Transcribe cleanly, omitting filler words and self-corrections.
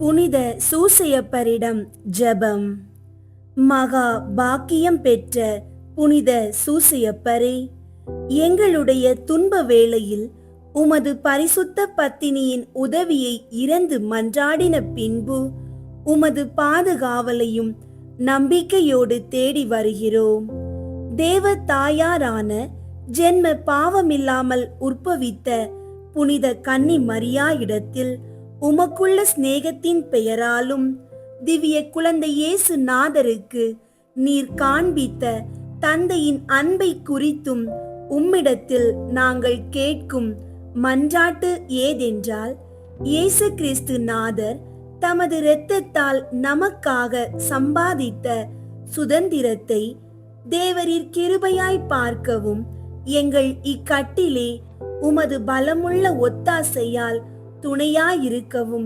புனித சூசையப்பரிடம் ஜெபம். மகா பாக்கியம் பெற்ற புனித சூசையப்பரே, எங்களுடைய துன்ப வேளையில் உமது பரிசுத்த பத்தினியின் உதவியை இறந்து மன்றாடின பின்பு உமது பாதுகாவலையும் நம்பிக்கையோடு தேடி வருகிறோம். தேவ தாயாரான ஜென்ம பாவமில்லாமல் உற்பவித்த புனித கன்னி மரியா இடத்தில் உமக்குள்ள சிநேகத்தின் பெயராலும் திவ்ய குழந்தை இயேசு நாதருக்கு நீர் காண்பித்த தந்தையின் அன்பை குறித்தும் உம்மிடத்தில் நாங்கள் கேட்கும் மன்றாட்டு ஏதென்றால், இயேசு கிறிஸ்து நாதர் தமது இரத்தத்தால் நமக்காக சம்பாதித்த சுதந்திரத்தை தேவரீர் கிருபையாய் பார்க்கவும் எங்கள் இக்கட்டிலே உமது பலமுள்ள ஒத்தாசையால் துணையாயிருக்கவும்